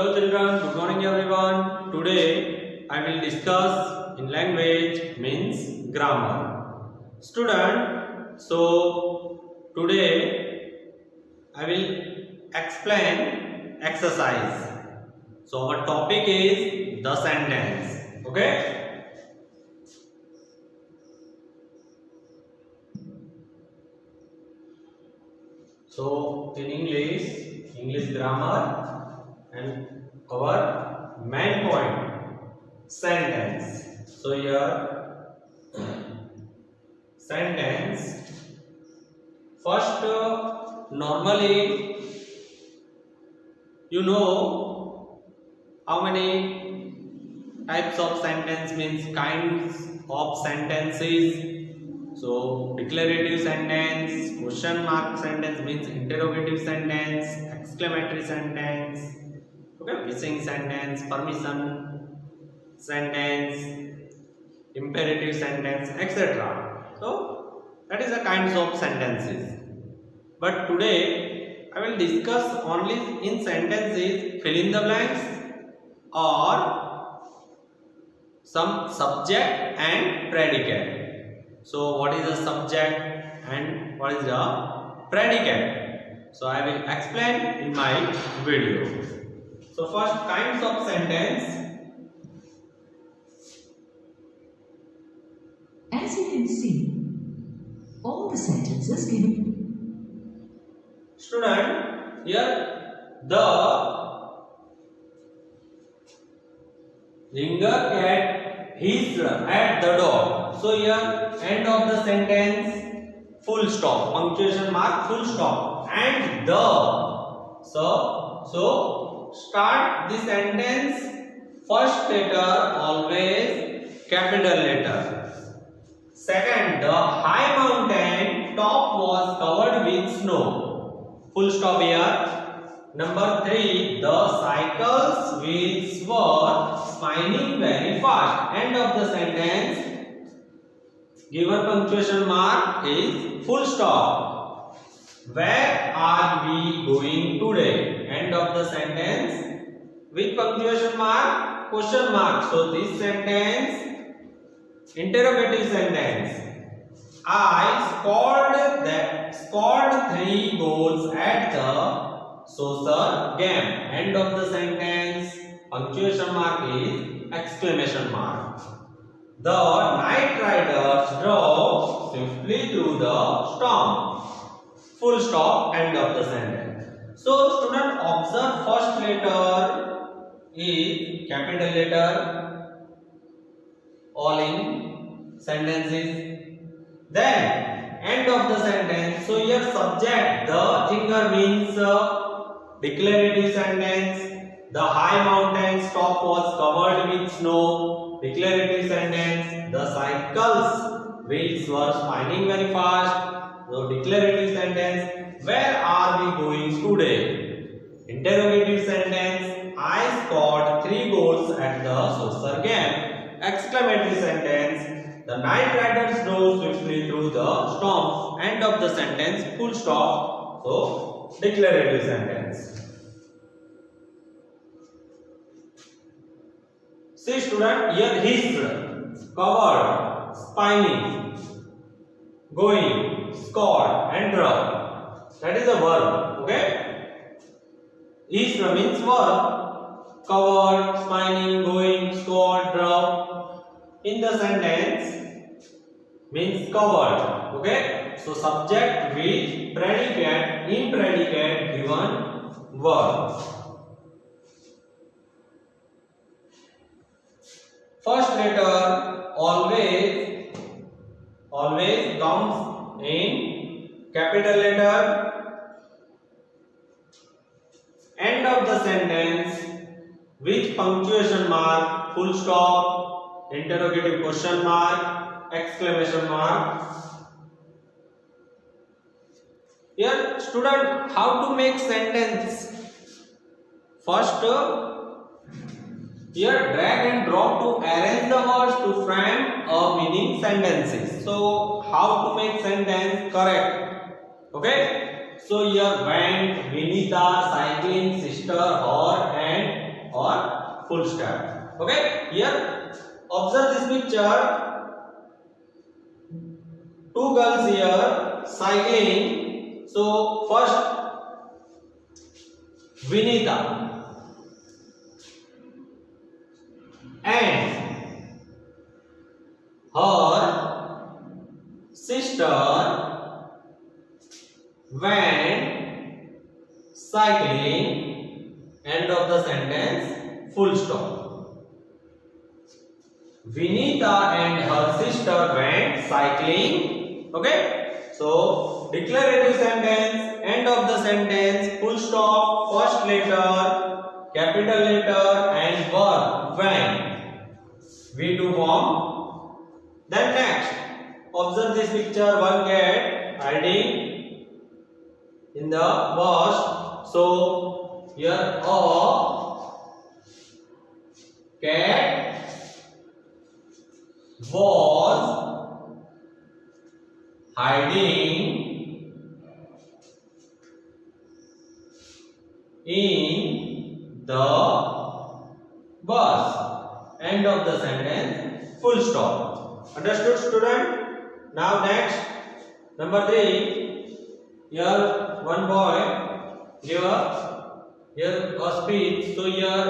Hello children, good morning everyone. Today I will discuss in language means grammar. Student, so today I will explain exercise. So our topic is the sentence. Okay? So in English grammar and our main point sentence. So here sentence first normally you know how many types of sentence means kinds of sentences. So declarative sentence, question mark sentence means interrogative sentence, exclamatory sentence, okay, missing sentence, permission sentence, imperative sentence, etc. So that is the kinds of sentences. But today I will discuss only in sentences fill in the blanks or some subject and predicate. So what is the subject and what is the predicate? So I will explain in my video. So first, kinds of sentence. As you can see, all the sentences given. Student, here the ringer cat hissed at the door. So here end of the sentence full stop, punctuation mark, full stop, and the. So start the sentence first letter always capital letter. Second, the high mountain top was covered with snow. Full stop here. Number 3, the cycle's wheels were spinning very fast. End of the sentence. Given punctuation mark is full stop. Where are we going today? End of the sentence. With punctuation mark, question mark. So this sentence, interrogative sentence. I scored 3 goals at the soccer game. End of the sentence. Punctuation mark is exclamation mark. The night riders drove swiftly through the storm. Full stop. End of the sentence. So student, observe first letter is capital letter all in sentences. Then end of the sentence. So here subject, the finger means declarative sentence. The high mountain's top was covered with snow. Declarative sentence. The cycle's wheels were spinning very fast. So declarative sentence. Where are we going today? Interrogative sentence. I scored 3 goals at the soccer game. Exclamatory sentence. The night riders drove swiftly through the storm. End of the sentence. Full stop. So declarative sentence. See student, here hissed, covered, spinning, going, scored and drove. That is a verb. Okay? Hissed means verb. Covered, spinning, going, scored, drove. In the sentence means covered. Okay? So subject with predicate, in predicate given verb. First letter always comes in capital letter. End of the sentence with punctuation mark, full stop, interrogative question mark, exclamation mark. Here student, how to make sentence? First, here drag and drop to arrange the words to frame a meaning sentences. So how to make sentence correct? Okay. So here went Vinita cycling, sister, her and or full stop. Okay, here observe this picture. Two girls here cycling. So first Vinita and her sister went cycling. End of the sentence. Full stop. Vinita and her sister went cycling. Okay. So declarative sentence. End of the sentence. Full stop. First letter, capital letter, and verb went. V2 form. Then next, observe this picture. One cat hiding in the bush. So here a cat was hiding in the bush. End of the sentence. Full stop. Understood, student? Now next, number 3. Here one boy give a speech. So here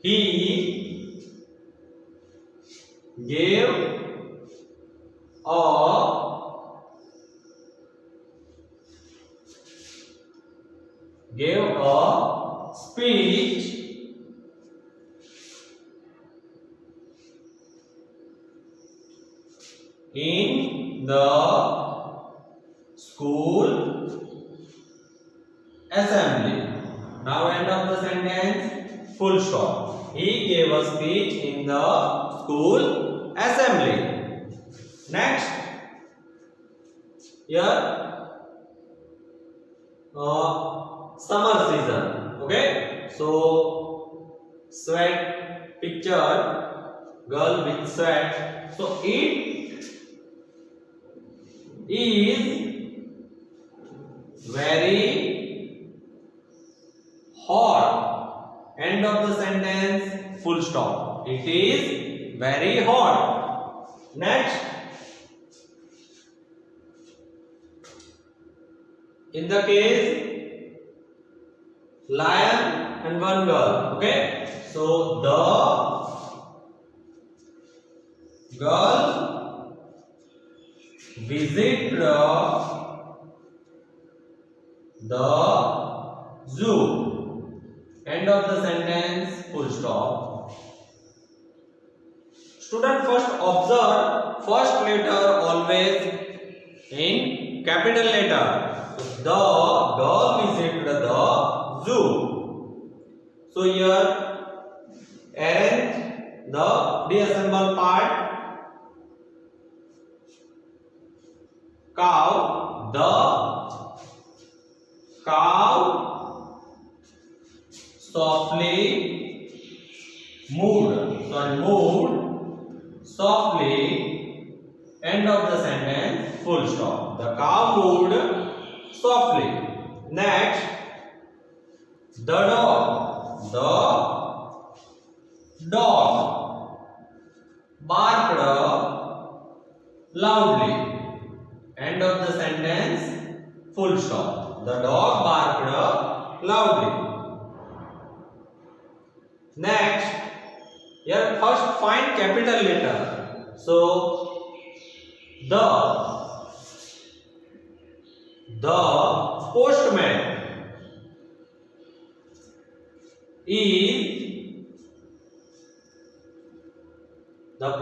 he gave a speech in the school assembly. Now end of the sentence. Full stop. He gave a speech in the school assembly. Next, here summer season. Okay, so sweat picture, girl with sweat. So it is very hot. End of the sentence. Full stop. It is very hot. Next, in the case lion and one girl. Okay, so the girl visit the zoo. End of the sentence. Full stop. Student, first observe first letter always in capital letter. So, the girl visited the zoo. So here arrange the deassembled part. Cow. The cow softly moved. Moved softly. End of the sentence. Full stop. The cow moved softly. Next, the dog. The dog barked loudly. End of the sentence. Full stop. The dog barked loudly. Next, here first find capital letter. So the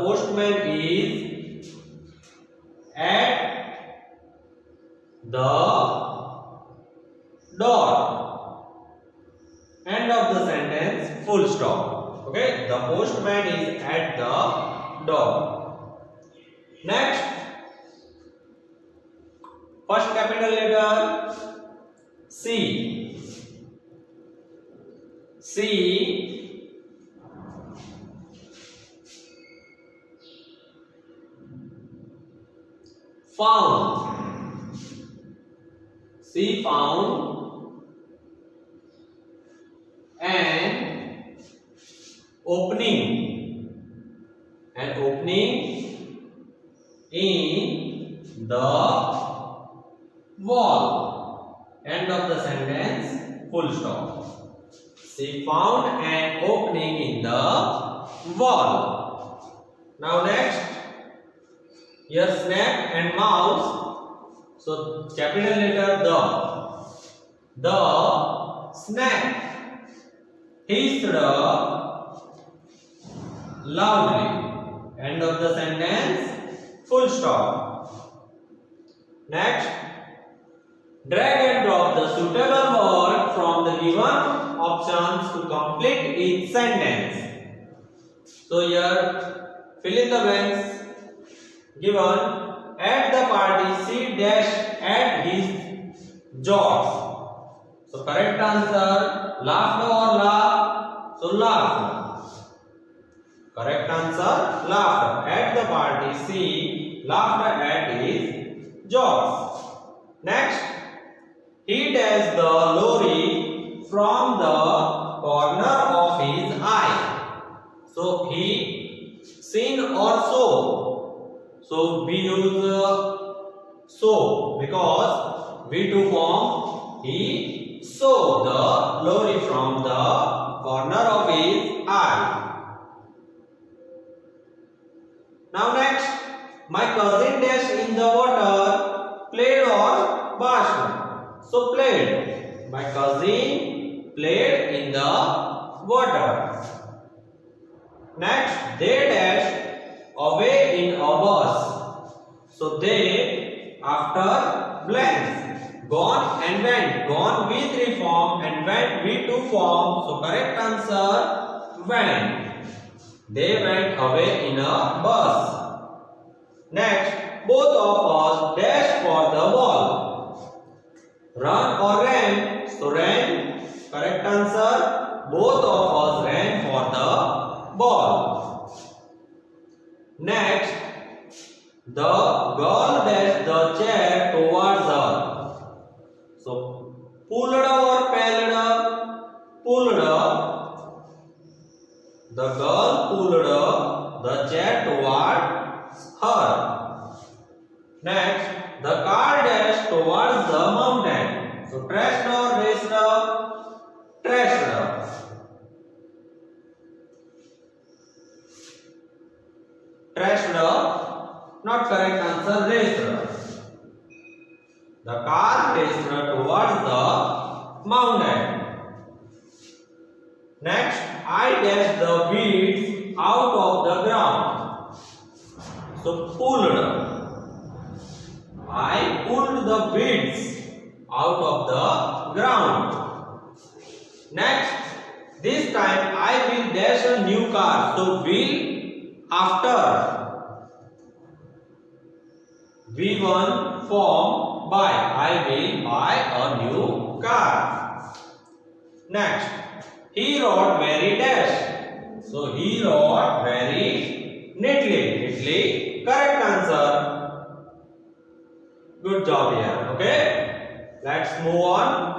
postman is at the door. End of the sentence. Full stop. Okay, the postman is at the door. Next, first capital letter C. Found. She found an opening. An opening in the wall. End of the sentence. Full stop. She found an opening in the wall. Now next, here snap and mouse. So capital letter the snap hissed loudly. End of the sentence. Full stop. Next, drag and drop the suitable word from the given options to complete each sentence. So here, fill in the blanks given. At the party, she dashed at his jokes. So correct answer, laughed or laugh? So laughed. Correct answer, laughed. At the party, she laughed at his jokes. Next, he dashed the lorry from the corner of his eye. So he seen or saw. So we use saw because V2 form. He saw the lorry from the corner of his eye. Now next, my cousin dashed in the water, played or bashed. So played. My cousin played in the water. Next, they dashed away in a bus. So they after blanks. Gone and went. Gone V3 form and went V2 form. So correct answer, went. They went away in a bus. Next, both of us dashed for the ball. Run or ran? So ran. Correct answer, both of us ran for the ball. Next, the girl dashed the chair towards her. So pulled or paddled? Pulled. The girl pulled the chair towards her. Next, the car dashed towards the mountain. So trashed or raced? Trashed. Trashed, not correct answer, raced. The car raced towards the mountain. Next, I dashed the weeds out of the ground. So pulled. I pulled the weeds out of the ground. Next, this time I will dash a new car. So will after. V1 form buy. I will buy a new car. Next, he wrote very dash. So he wrote very neatly. Neatly, correct answer. Good job here. Okay, let's move on.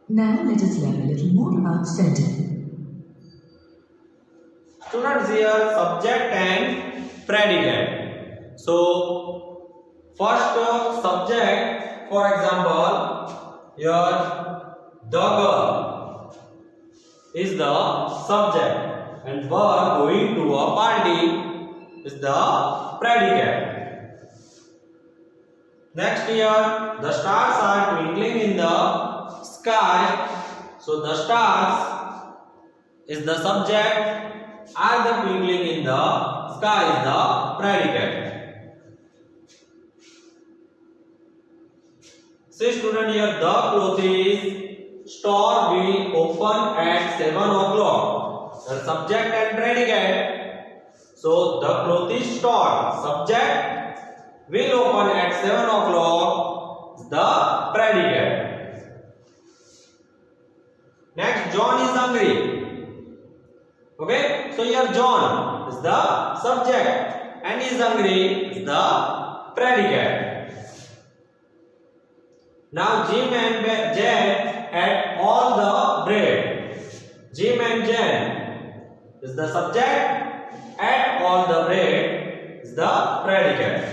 Now let us learn a little more about sentence. Students, here subject and predicate. So first subject, for example, here the girl is the subject and were going to a party is the predicate. Next here, the stars are twinkling in the sky. So the stars is the subject, are the twinkling in the sky is the predicate. See student, here the clothes store will open at 7 o'clock. The subject and predicate. So the clothes store subject will open at 7 o'clock. The predicate. Next, John is hungry. Okay, so here John is the subject, and is hungry is the predicate. Now Jim and Jan ate all the bread. Jim and Jan is the subject, ate all the bread is the predicate.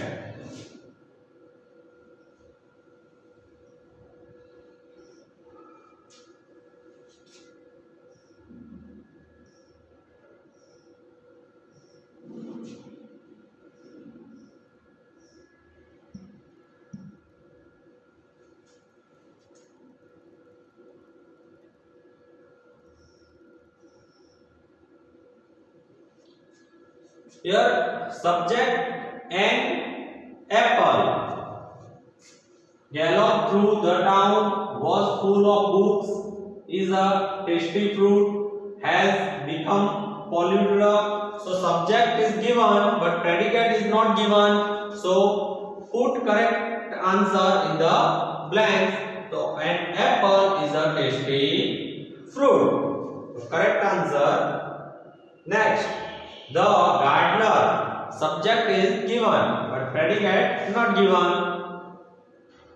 Here subject and apple. Gallop through the town, was full of books, is a tasty fruit, has become polluted. So subject is given but predicate is not given. So put correct answer in the blanks. So an apple is a tasty fruit. So correct answer. Next. The gardener, subject is given but predicate not given.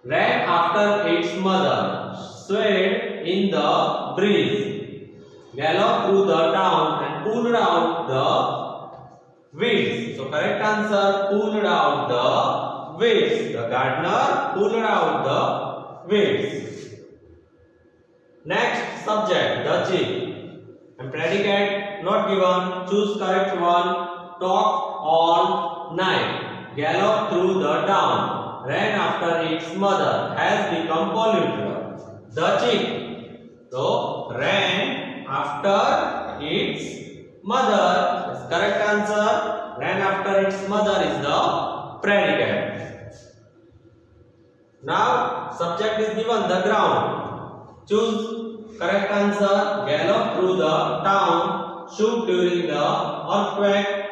Ran after its mother, swayed in the breeze, galloped through the town and pulled out the weeds. So correct answer, pulled out the weeds. The gardener pulled out the weeds. Next subject, the chick. And predicate not given. Choose correct one. Talk all night. Gallop through the town. Ran after its mother. Has become polluted. The chick. So ran after its mother is correct answer. Ran after its mother is the predicate. Now subject is given the ground. Choose correct answer. Gallop through the town, shoot during the earthquake,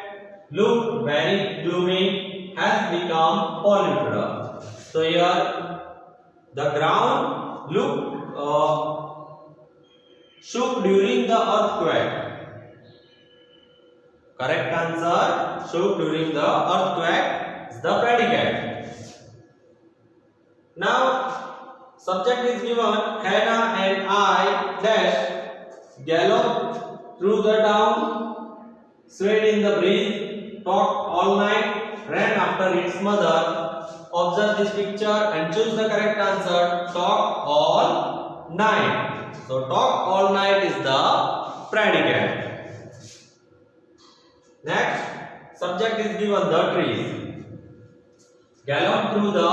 looked very gloomy, has become polluted. So here the ground shook during the earthquake. Correct answer, shook during the earthquake is the predicate. Now subject is given. Hannah and I dash galloped through the town, swayed in the breeze, talked all night, ran after its mother. Observe this picture and choose the correct answer. Talk all night. So talk all night is the predicate. Next subject is given the trees. Galloped through the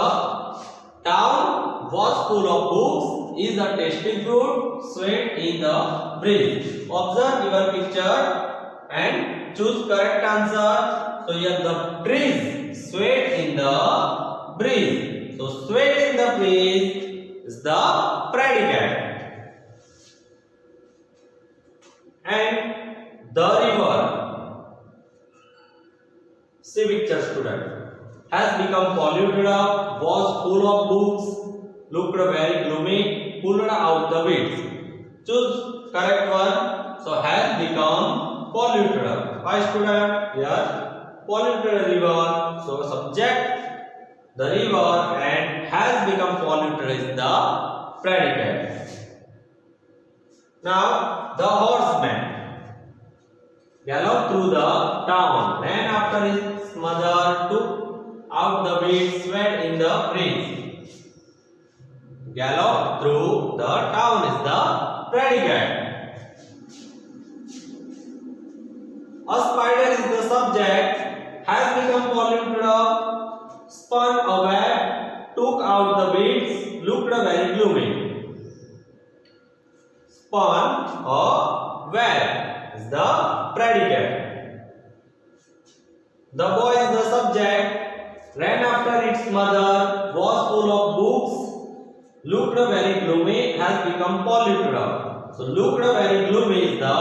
town, was full of books, is a tasty fruit, swayed in the breeze. Observe your picture and choose correct answer. So here the trees swayed in the breeze. So swayed in the breeze is the predicate. And the river. See picture student. Has become polluted up, was full of books, looked very gloomy, pulled out the weeds. Choose correct one. So has become polluted up. Why student? Here polluted river. So subject the river and has become polluted is the predicate. Now the horseman galloped through the town, ran after his mother, took out the weeds, swayed in the breeze. Gallop through the town is the predicate. A spider is the subject, has become polluted up, spun a web, took out the weeds, looked very gloomy. Spun a web is the predicate. The boy is the subject, ran after its mother, was full of books, looked very gloomy, has become polluted. So looked very gloomy is the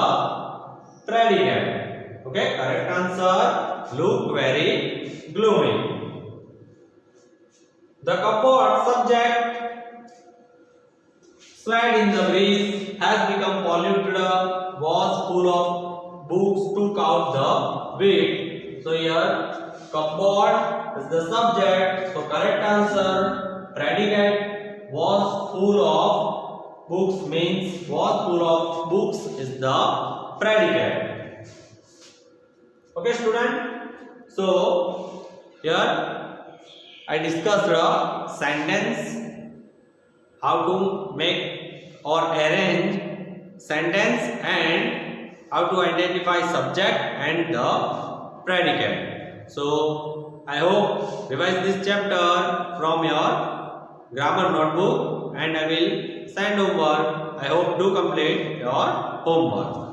predicate. Okay, correct answer, looked very gloomy. The cupboard subject, swayed in the breeze, has become polluted, was full of books, took out the bit. So here cupboard is the subject. So correct answer. Predicate was full of books means was full of books is the predicate. Okay, student. So here I discussed a sentence, how to make or arrange sentence, and how to identify subject and the predicate. So I hope revise this chapter from your grammar notebook, and I will send homework. I hope do complete your homework.